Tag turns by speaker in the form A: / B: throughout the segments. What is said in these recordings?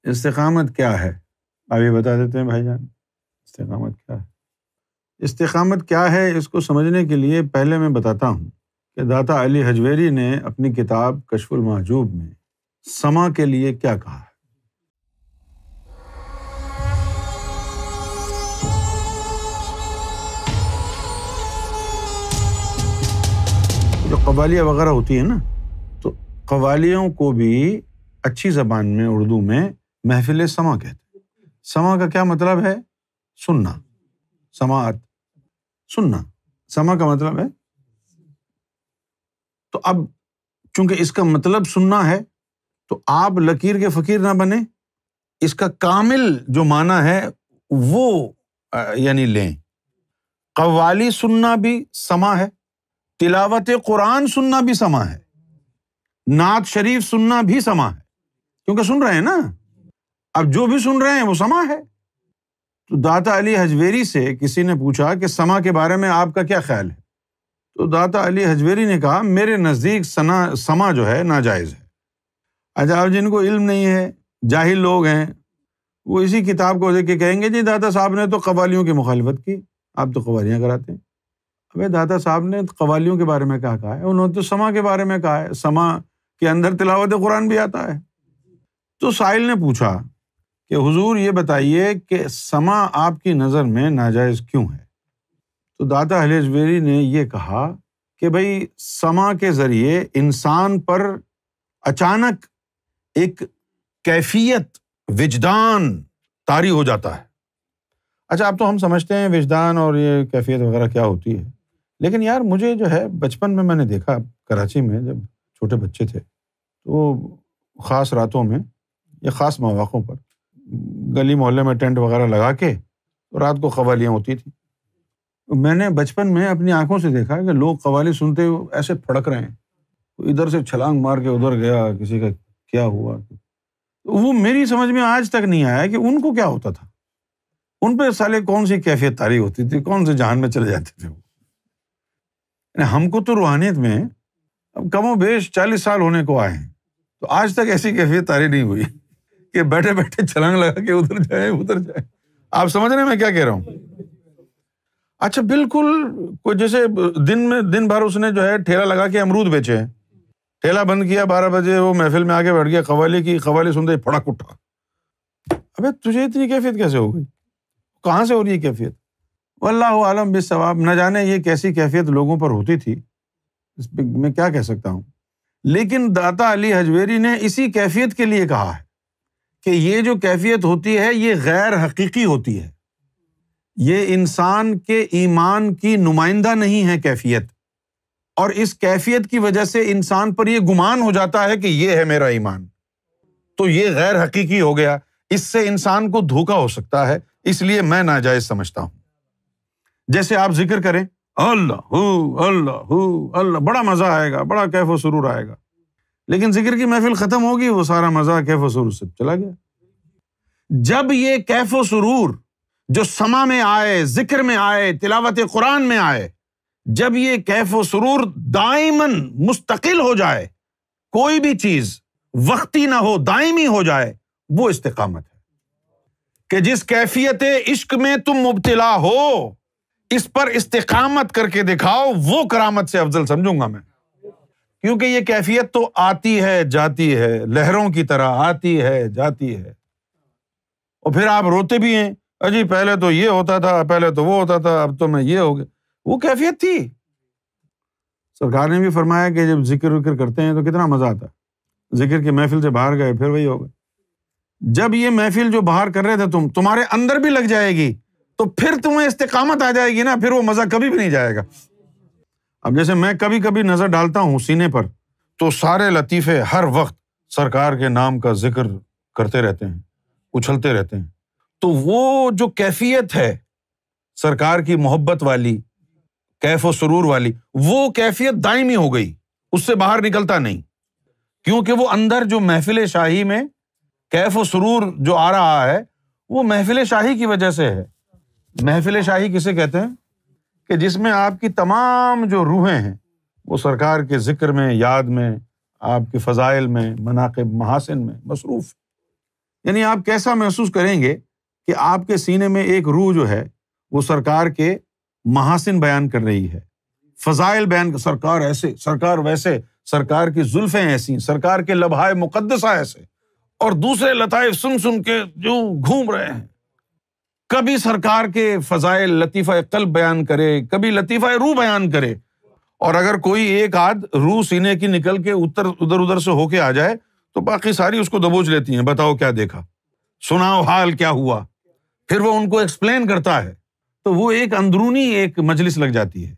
A: استقامت کیا ہے؟ ابھی بتا دیتے ہیں بھائی جان، استقامت کیا ہے؟ استقامت کیا ہے اس کو سمجھنے کے لیے پہلے میں بتاتا ہوں کہ داتا علی حجویری نے اپنی کتاب کشف المحجوب میں سما کے لیے کیا کہا ہے۔ جو قوالیہ وغیرہ ہوتی ہے نا، تو قوالیوں کو بھی اچھی زبان میں اردو میں محفل سما کہتے ہیں۔ سما کا کیا مطلب ہے؟ سننا، سماعت، سننا، سما کا مطلب ہے۔ تو اب چونکہ اس کا مطلب سننا ہے تو آپ لکیر کے فقیر نہ بنیں، اس کا کامل جو معنی ہے وہ یعنی لیں۔ قوالی سننا بھی سما ہے، تلاوت قرآن سننا بھی سما ہے، نعت شریف سننا بھی سما ہے، کیونکہ سن رہے ہیں نا، اب جو بھی سن رہے ہیں وہ سما ہے۔ تو داتا علی حجویری سے کسی نے پوچھا کہ سما کے بارے میں آپ کا کیا خیال ہے؟ تو داتا علی حجویری نے کہا میرے نزدیک سما جو ہے ناجائز ہے۔ اچھا، اب جن کو علم نہیں ہے، جاہل لوگ ہیں، وہ اسی کتاب کو دیکھ کے کہیں گے جی داتا صاحب نے تو قوالیوں کی مخالفت کی، آپ تو قوالیاں کراتے ہیں۔ ابے داتا صاحب نے قوالیوں کے بارے میں کیا کہا ہے؟ انہوں نے تو سما کے بارے میں کہا ہے، سما کے اندر تلاوت قرآن بھی آتا ہے۔ تو سائل نے پوچھا کہ حضور یہ بتائیے کہ سما آپ کی نظر میں ناجائز کیوں ہے؟ تو داتا علی حجویری نے یہ کہا کہ بھائی سما کے ذریعے انسان پر اچانک ایک کیفیت وجدان طاری ہو جاتا ہے۔ اچھا، اب تو ہم سمجھتے ہیں وجدان اور یہ کیفیت وغیرہ کیا ہوتی ہے، لیکن یار مجھے جو ہے بچپن میں نے دیکھا کراچی میں جب چھوٹے بچے تھے تو خاص راتوں میں یا خاص مواقعوں پر گلی محلے میں ٹینٹ وغیرہ لگا کے رات کو قوالیاں ہوتی تھیں۔ میں نے بچپن میں اپنی آنکھوں سے دیکھا کہ لوگ قوالی سنتے ہوئے ایسے پھڑک رہے ہیں، ادھر سے چھلانگ مار کے ادھر گیا، کسی کا کیا ہوا۔ وہ میری سمجھ میں آج تک نہیں آیا کہ ان کو کیا ہوتا تھا، ان پہ سالے کون سی کیفیت طاری ہوتی تھی، کون سے جہان میں چلے جاتے تھے وہ۔ ہم کو تو روحانیت میں اب کم و بیش 40 سال ہونے کو آئے ہیں، تو آج تک ایسی کیفیت طاری نہیں ہوئی کہ بیٹھے بیٹھے چھلانگ لگا کے ادھر جائے ادھر جائے۔ آپ سمجھ رہے ہیں میں کیا کہہ رہا ہوں؟ اچھا، بالکل کوئی جیسے دن بھر اس نے جو ہے ٹھیلا لگا کے امرود بیچے ہیں، ٹھیلا بند کیا 12 بجے، وہ محفل میں آگے بیٹھ گیا، قوالی سنتے ہی پھڑک اٹھا۔ ابے تجھے اتنی کیفیت کیسے ہو گئی؟ کہاں سے ہو رہی ہے کیفیت؟ واللہ عالم بالصواب، نہ جانے یہ کیسی کیفیت لوگوں پر ہوتی تھی، اس پہ میں کیا کہہ سکتا ہوں۔ لیکن داتا علی حجویری نے اسی کیفیت کے لیے کہا ہے کہ یہ جو کیفیت ہوتی ہے یہ غیر حقیقی ہوتی ہے، یہ انسان کے ایمان کی نمائندہ نہیں ہے کیفیت، اور اس کیفیت کی وجہ سے انسان پر یہ گمان ہو جاتا ہے کہ یہ ہے میرا ایمان، تو یہ غیر حقیقی ہو گیا، اس سے انسان کو دھوکا ہو سکتا ہے، اس لیے میں ناجائز سمجھتا ہوں۔ جیسے آپ ذکر کریں اللہ اللہ اللہ، بڑا مزہ آئے گا، بڑا کیف و سرور آئے گا، لیکن ذکر کی محفل ختم ہوگی، وہ سارا مزہ کیف و سرور سے چلا گیا۔ جب یہ کیف و سرور جو سما میں آئے، ذکر میں آئے، تلاوت قرآن میں آئے، جب یہ کیف و سرور دائماً مستقل ہو جائے، کوئی بھی چیز وقتی نہ ہو، دائمی ہو جائے، وہ استقامت ہے۔ کہ جس کیفیت عشق میں تم مبتلا ہو، اس پر استقامت کر کے دکھاؤ، وہ کرامت سے افضل سمجھوں گا میں، کیونکہ یہ کیفیت تو آتی ہے جاتی ہے، لہروں کی طرح آتی ہے جاتی ہے، اور پھر آپ روتے بھی ہیں اجی پہلے تو یہ ہوتا تھا، پہلے تو وہ ہوتا تھا، اب تو میں یہ ہو گیا۔ وہ کیفیت تھی۔ سرکار نے بھی فرمایا کہ جب ذکر کرتے ہیں تو کتنا مزہ آتا ہے، ذکر کی محفل سے باہر گئے پھر وہی ہو گئے۔ جب یہ محفل جو باہر کر رہے تھے تمہارے اندر بھی لگ جائے گی تو پھر تمہیں استقامت آ جائے گی نا، پھر وہ مزہ کبھی بھی نہیں جائے گا۔ اب جیسے میں کبھی کبھی نظر ڈالتا ہوں سینے پر تو سارے لطیفے ہر وقت سرکار کے نام کا ذکر کرتے رہتے ہیں، اچھلتے رہتے ہیں، تو وہ جو کیفیت ہے سرکار کی محبت والی، کیف و سرور والی، وہ کیفیت دائمی ہو گئی، اس سے باہر نکلتا نہیں، کیونکہ وہ اندر جو محفل شاہی میں کیف و سرور جو آ رہا ہے وہ محفل شاہی کی وجہ سے ہے۔ محفل شاہی کسے کہتے ہیں؟ کہ جس میں آپ کی تمام جو روحیں ہیں وہ سرکار کے ذکر میں، یاد میں، آپ کے فضائل میں، مناقب محاسن میں مصروف۔ یعنی آپ کیسا محسوس کریں گے کہ آپ کے سینے میں ایک روح جو ہے وہ سرکار کے محاسن بیان کر رہی ہے، فضائل بیان، سرکار ایسے، سرکار ویسے، سرکار کی زلفیں ایسی، سرکار کے لبھائے مقدسہ ایسے، اور دوسرے لطائف سن سن کے جو گھوم رہے ہیں۔ کبھی سرکار کے فضائل لطیفہ قلب بیان کرے، کبھی لطیفہ روح بیان کرے، اور اگر کوئی ایک آدھ روح سینے کی نکل کے ادھر ادھر سے ہو کے آ جائے تو باقی ساری اس کو دبوچ لیتی ہیں، بتاؤ کیا دیکھا، سناؤ حال کیا ہوا، پھر وہ ان کو ایکسپلین کرتا ہے، تو وہ ایک اندرونی ایک مجلس لگ جاتی ہے۔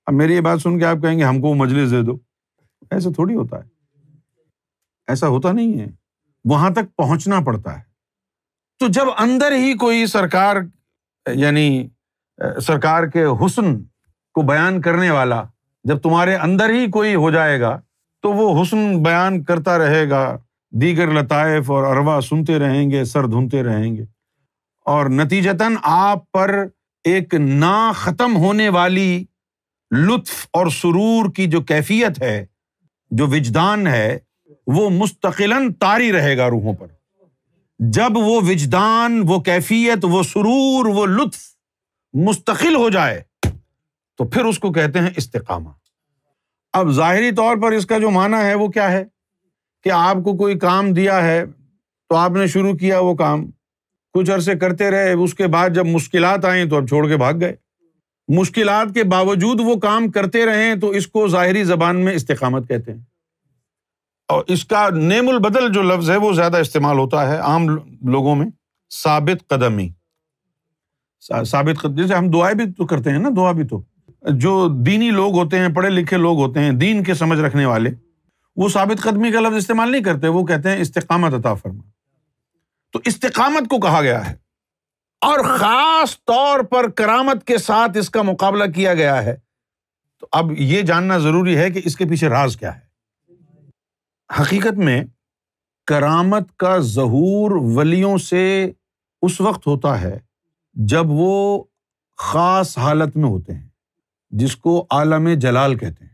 A: اب میری یہ بات سن کے آپ کہیں گے ہم کو وہ مجلس دے دو، ایسا تھوڑی ہوتا ہے، ایسا ہوتا نہیں ہے، وہاں تک پہنچنا پڑتا ہے۔ تو جب اندر ہی کوئی سرکار یعنی سرکار کے حسن کو بیان کرنے والا جب تمہارے اندر ہی کوئی ہو جائے گا تو وہ حسن بیان کرتا رہے گا، دیگر لطائف اور اروا سنتے رہیں گے، سر دھنتے رہیں گے، اور نتیجتاً آپ پر ایک نا ختم ہونے والی لطف اور سرور کی جو کیفیت ہے، جو وجدان ہے، وہ مستقلاً طاری رہے گا روحوں پر۔ جب وہ وجدان، وہ کیفیت، وہ سرور، وہ لطف مستقل ہو جائے تو پھر اس کو کہتے ہیں استقامہ۔ اب ظاہری طور پر اس کا جو معنی ہے وہ کیا ہے کہ آپ کو کوئی کام دیا ہے تو آپ نے شروع کیا وہ کام، کچھ عرصے کرتے رہے، اس کے بعد جب مشکلات آئیں تو اب چھوڑ کے بھاگ گئے۔ مشکلات کے باوجود وہ کام کرتے رہیں تو اس کو ظاہری زبان میں استقامت کہتے ہیں۔ اور اس کا نیم البدل جو لفظ ہے وہ زیادہ استعمال ہوتا ہے عام لوگوں میں، ثابت قدمی۔ ثابت قدمی، جیسے ہم دعائیں بھی تو کرتے ہیں نا، دعا بھی تو جو دینی لوگ ہوتے ہیں، پڑھے لکھے لوگ ہوتے ہیں، دین کے سمجھ رکھنے والے، وہ ثابت قدمی کا لفظ استعمال نہیں کرتے، وہ کہتے ہیں استقامت عطا فرما۔ تو استقامت کو کہا گیا ہے، اور خاص طور پر کرامت کے ساتھ اس کا مقابلہ کیا گیا ہے۔ تو اب یہ جاننا ضروری ہے کہ اس کے پیچھے راز کیا ہے۔ حقیقت میں کرامت کا ظہور ولیوں سے اس وقت ہوتا ہے جب وہ خاص حالت میں ہوتے ہیں، جس کو عالم جلال کہتے ہیں۔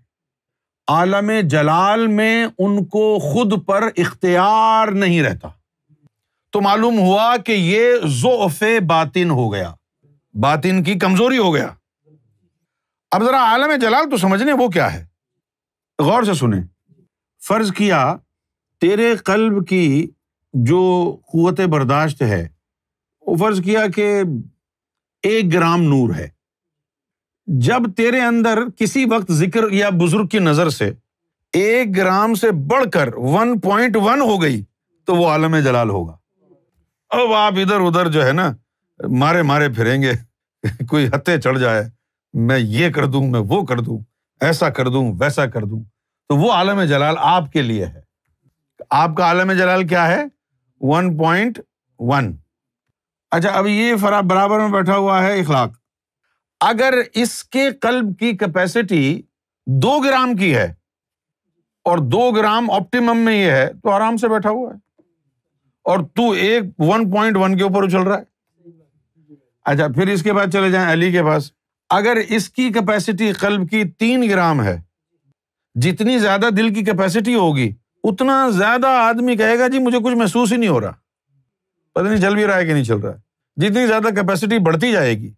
A: عالم جلال میں ان کو خود پر اختیار نہیں رہتا، تو معلوم ہوا کہ یہ ضعف باطن ہو گیا، باطن کی کمزوری ہو گیا۔ اب ذرا عالم جلال تو سمجھنے وہ کیا ہے، غور سے سنیں۔ فرض کیا تیرے قلب کی جو قوت برداشت ہے، وہ فرض کیا کہ 1 گرام نور ہے، جب تیرے اندر کسی وقت ذکر یا بزرگ کی نظر سے 1 گرام سے بڑھ کر 1.1 ہو گئی تو وہ عالم جلال ہوگا۔ اب آپ ادھر ادھر جو ہے نا مارے پھریں گے، کوئی ہتھے چڑھ جائے، میں یہ کر دوں، میں وہ کر دوں، ایسا کر دوں، ویسا کر دوں، تو وہ عالم جلال آپ کے لیے ہے۔ آپ کا عالم جلال کیا ہے؟ 1.1۔ اچھا، اب یہ برابر میں بیٹھا ہوا ہے اخلاق۔ اگر اس کے قلب کی کیپیسٹی 2 گرام کی ہے اور 2 گرام آپٹیمم میں یہ ہے تو آرام سے بیٹھا ہوا ہے، اور تو 1.1 کے اوپر اچھل رہا ہے۔ اچھا، پھر اس کے بعد چلے جائیں علی کے پاس۔ اگر اس کی کیپیسٹی قلب کی 3 گرام ہے، جتنی زیادہ دل کی کیپیسٹی ہوگی اتنا زیادہ آدمی کہے گا جی مجھے کچھ محسوس ہی نہیں ہو رہا، پتہ نہیں چل بھی رہا ہے کہ نہیں چل رہا ہے۔ جتنی زیادہ کیپیسٹی بڑھتی جائے گی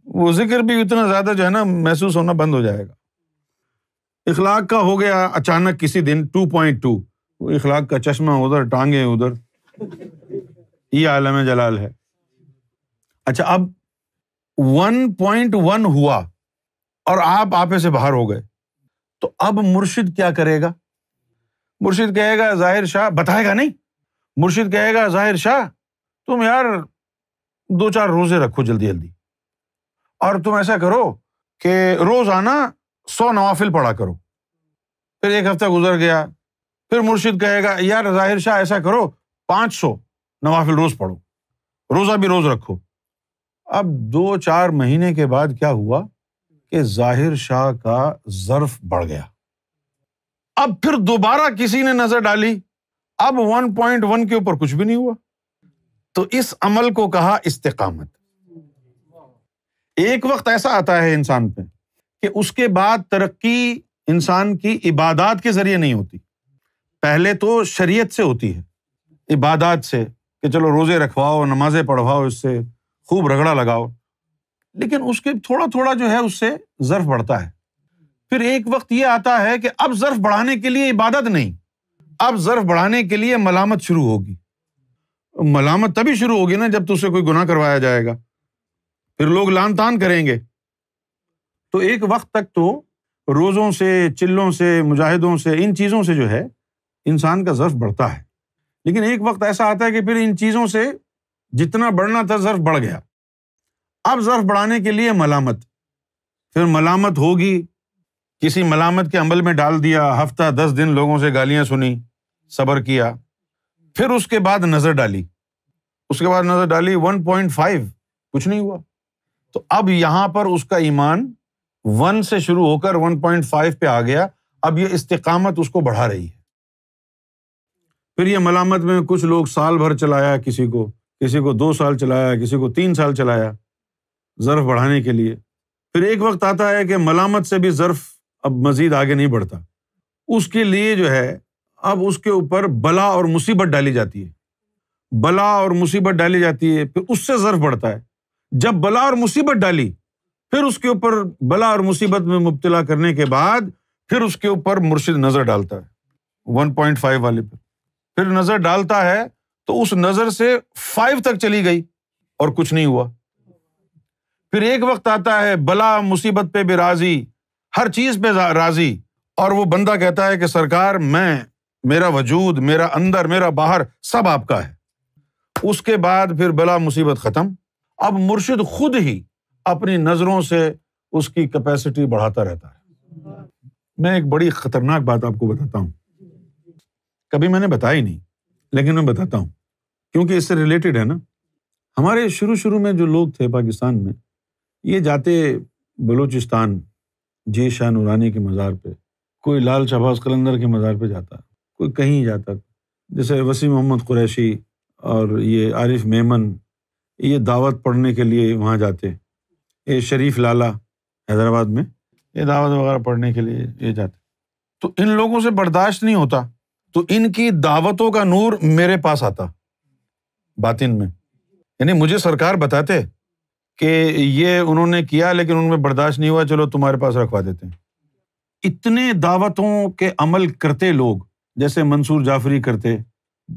A: وہ ذکر بھی اتنا زیادہ جو ہے نا محسوس ہونا بند ہو جائے گا۔ اخلاق کا ہو گیا اچانک کسی دن 2.2، وہ اخلاق کا چشمہ ادھر، ٹانگیں ادھر، یہ عالم جلال ہے۔ اچھا، اب 1.1 ہوا اور آپ آپے سے باہر ہو گئے، تو اب مرشد کیا کرے گا؟ مرشد کہے گا ظاہر شاہ، بتائے گا نہیں، مرشد کہے گا ظاہر شاہ تم یار 2-4 روزے رکھو جلدی جلدی، اور تم ایسا کرو کہ روزانہ 100 نوافل پڑھا کرو۔ پھر 1 ہفتہ گزر گیا، پھر مرشد کہے گا یار ظاہر شاہ ایسا کرو 500 نوافل روز پڑھو، روزہ بھی روز رکھو۔ اب 2-4 مہینے کے بعد کیا ہوا کہ ظاہر شاہ کا ظرف بڑھ گیا۔ اب پھر دوبارہ کسی نے نظر ڈالی، اب 1.1 کے اوپر کچھ بھی نہیں ہوا، تو اس عمل کو کہا استقامت۔ ایک وقت ایسا آتا ہے انسان پہ کہ اس کے بعد ترقی انسان کی عبادات کے ذریعے نہیں ہوتی، پہلے تو شریعت سے ہوتی ہے، عبادات سے، کہ چلو روزے رکھواؤ، نمازیں پڑھواؤ، اس سے خوب رگڑا لگاؤ، لیکن اس کے تھوڑا تھوڑا جو ہے اس سے ظرف بڑھتا ہے۔ پھر ایک وقت یہ آتا ہے کہ اب ظرف بڑھانے کے لیے عبادت نہیں، اب ظرف بڑھانے کے لیے ملامت شروع ہوگی۔ ملامت تبھی شروع ہوگی نا جب تجھ سے کوئی گناہ کروایا جائے گا، پھر لوگ لان تان کریں گے۔ تو ایک وقت تک تو روزوں سے، چلوں سے، مجاہدوں سے، ان چیزوں سے جو ہے انسان کا ظرف بڑھتا ہے، لیکن ایک وقت ایسا آتا ہے کہ پھر ان چیزوں سے جتنا بڑھنا تھا ظرف بڑھ گیا۔ اب ظرف بڑھانے کے لیے ملامت، پھر ملامت ہوگی، کسی ملامت کے عمل میں ڈال دیا، ہفتہ 10 دن لوگوں سے گالیاں سنی، صبر کیا، پھر اس کے بعد نظر ڈالی، 1.5، کچھ نہیں ہوا۔ تو اب یہاں پر اس کا ایمان 1 سے شروع ہو کر 1.5 پہ آ گیا، اب یہ استقامت اس کو بڑھا رہی ہے۔ پھر یہ ملامت میں کچھ لوگ سال بھر چلایا، کسی کو 2 سال چلایا، کسی کو 3 سال چلایا ظرف بڑھانے کے لیے۔ پھر ایک وقت آتا ہے کہ ملامت سے بھی ظرف اب مزید آگے نہیں بڑھتا، اس کے لیے جو ہے اب اس کے اوپر بلا اور مصیبت ڈالی جاتی ہے، بلا اور مصیبت ڈالی جاتی ہے، پھر اس سے ظرف بڑھتا ہے۔ جب بلا اور مصیبت ڈالی، پھر اس کے اوپر بلا اور مصیبت میں مبتلا کرنے کے بعد پھر اس کے اوپر مرشد نظر ڈالتا ہے 1.5 والے پہ، پھر نظر ڈالتا ہے تو اس نظر سے 5 تک چلی گئی اور کچھ نہیں ہوا۔ پھر ایک وقت آتا ہے بلا مصیبت پہ بھی راضی، ہر چیز پہ راضی، اور وہ بندہ کہتا ہے کہ سرکار میرا وجود، میرا اندر، میرا باہر سب آپ کا ہے۔ اس کے بعد پھر بلا مصیبت ختم، اب مرشد خود ہی اپنی نظروں سے اس کی کیپیسٹی بڑھاتا رہتا ہے۔ میں ایک بڑی خطرناک بات آپ کو بتاتا ہوں، کبھی میں نے بتائی نہیں لیکن میں بتاتا ہوں کیونکہ اس سے ریلیٹڈ ہے نا۔ ہمارے شروع میں جو لوگ تھے پاکستان میں، یہ جاتے بلوچستان جی شاہ نورانی کے مزار پہ، کوئی لال شہباز قلندر کے مزار پہ جاتا، کوئی کہیں جاتا، جیسے وسیم محمد قریشی اور یہ عارف میمن، یہ دعوت پڑھنے کے لیے وہاں جاتے، یہ شریف لالا حیدرآباد میں یہ دعوت وغیرہ پڑھنے کے لیے یہ جاتے۔ تو ان لوگوں سے برداشت نہیں ہوتا، تو ان کی دعوتوں کا نور میرے پاس آتا باطن میں، یعنی مجھے سرکار بتاتے کہ یہ انہوں نے کیا لیکن ان میں برداشت نہیں ہوا، چلو تمہارے پاس رکھوا دیتے ہیں۔ اتنے دعوتوں کے عمل کرتے لوگ، جیسے منصور جعفری کرتے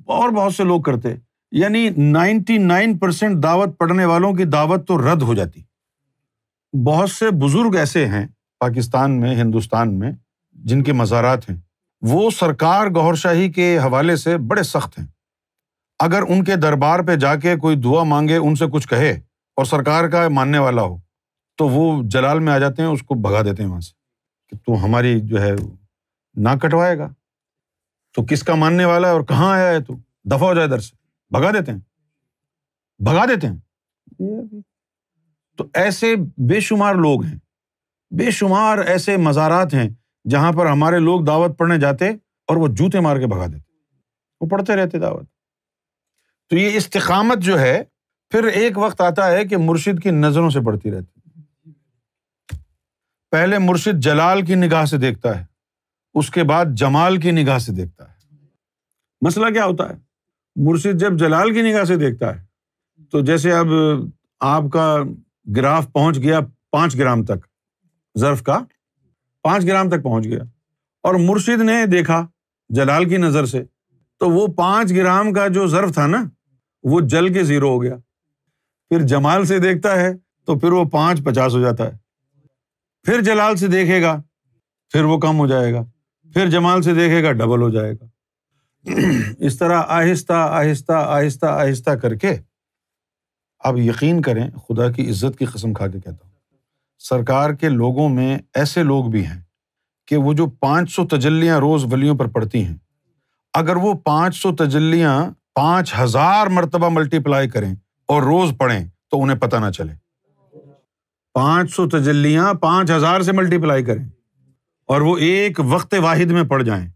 A: اور بہت سے لوگ کرتے، یعنی 99% دعوت پڑھنے والوں کی دعوت تو رد ہو جاتی۔ بہت سے بزرگ ایسے ہیں پاکستان میں، ہندوستان میں، جن کے مزارات ہیں، وہ سرکار گوھر شاہی کے حوالے سے بڑے سخت ہیں۔ اگر ان کے دربار پہ جا کے کوئی دعا مانگے، ان سے کچھ کہے اور سرکار کا ماننے والا ہو، تو وہ جلال میں آ جاتے ہیں، اس کو بھگا دیتے ہیں وہاں سے کہ تو ہماری جو ہے نہ کٹوائے گا، تو کس کا ماننے والا ہے اور کہاں آیا ہے، تو دفع ہو جائے ادھر سے، بھگا دیتے ہیں۔ تو ایسے بے شمار لوگ ہیں، بے شمار ایسے مزارات ہیں جہاں پر ہمارے لوگ دعوت پڑھنے جاتے اور وہ جوتے مار کے بھگا دیتے، وہ پڑھتے رہتے دعوت۔ تو یہ استقامت جو ہے پھر ایک وقت آتا ہے کہ مرشد کی نظروں سے بڑھتی رہتی۔ پہلے مرشد جلال کی نگاہ سے دیکھتا ہے، اس کے بعد جمال کی نگاہ سے دیکھتا ہے۔ مسئلہ کیا ہوتا ہے؟ مرشد جب جلال کی نگاہ سے دیکھتا ہے تو جیسے اب آپ کا گراف پہنچ گیا 5 گرام تک، ظرف کا 5 گرام تک پہنچ گیا، اور مرشد نے دیکھا جلال کی نظر سے، تو وہ 5 گرام کا جو ظرف تھا نا، وہ جل کے 0 ہو گیا۔ پھر جمال سے دیکھتا ہے تو پھر وہ 5 50 ہو جاتا ہے، پھر جلال سے دیکھے گا پھر وہ کم ہو جائے گا، پھر جمال سے دیکھے گا ڈبل ہو جائے گا۔ اس طرح آہستہ آہستہ آہستہ آہستہ کر کے، اب یقین کریں، خدا کی عزت کی قسم کھا کے کہتا ہوں، سرکار کے لوگوں میں ایسے لوگ بھی ہیں کہ وہ جو 500 تجلیاں روز ولیوں پر پڑتی ہیں، اگر وہ 500 تجلیاں 5000 مرتبہ ملٹیپلائی کریں اور روز پڑھیں تو انہیں پتہ نہ چلے۔ 500 تجلیاں 5000 سے ملٹیپلائی کریں اور وہ ایک وقت واحد میں پڑھ جائیں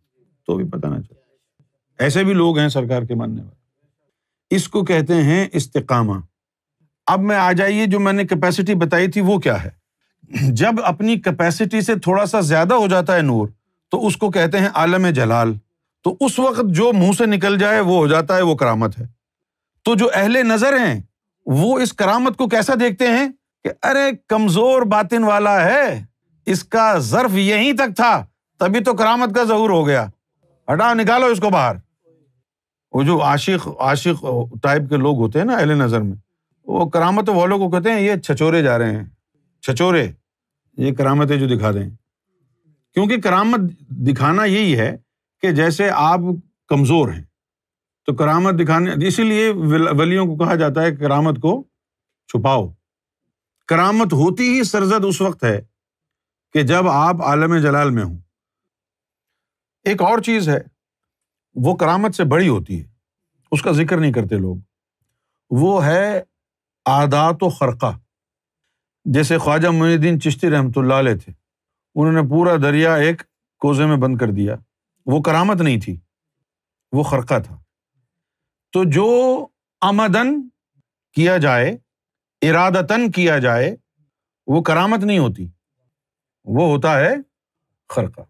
A: تو بھی پتہ نہ چلے۔ ایسے بھی لوگ ہیں سرکار کے ماننے والے، اس کو کہتے ہیں استقامہ۔ اب میں آ جائیے، جو میں نے کیپیسٹی بتائی تھی وہ کیا ہے؟ جب اپنی کیپیسٹی سے تھوڑا سا زیادہ ہو جاتا ہے نور، تو اس کو کہتے ہیں عالم جلال، تو اس وقت جو منہ سے نکل جائے وہ ہو جاتا ہے، وہ کرامت ہے۔ تو جو اہل نظر ہیں وہ اس کرامت کو کیسا دیکھتے ہیں کہ ارے کمزور باطن والا ہے، اس کا ظرف یہیں تک تھا تبھی تو کرامت کا ظہور ہو گیا، ہٹاؤ نکالو اس کو باہر۔ وہ جو عاشق ٹائپ کے لوگ ہوتے ہیں نا اہل نظر میں، وہ کرامت والوں کو کہتے ہیں یہ چھچورے جا رہے ہیں، چھچورے، یہ کرامتیں جو دکھا رہے ہیں۔ کیونکہ کرامت دکھانا یہی ہے کہ جیسے آپ کمزور ہیں تو کرامت دکھانے، اسی لیے ولیوں کو کہا جاتا ہے کہ کرامت کو چھپاؤ۔ کرامت ہوتی ہی سرزد اس وقت ہے کہ جب آپ عالم جلال میں ہوں۔ ایک اور چیز ہے، وہ کرامت سے بڑی ہوتی ہے، اس کا ذکر نہیں کرتے لوگ، وہ ہے عادات و خرقہ۔ جیسے خواجہ معین الدین چشتی رحمۃ اللہ علیہ تھے، انہوں نے پورا دریا ایک کوزے میں بند کر دیا، وہ کرامت نہیں تھی، وہ خرقہ تھا۔ تو جو عمدن کیا جائے، ارادتاً کیا جائے، وہ کرامت نہیں ہوتی، وہ ہوتا ہے خرقہ۔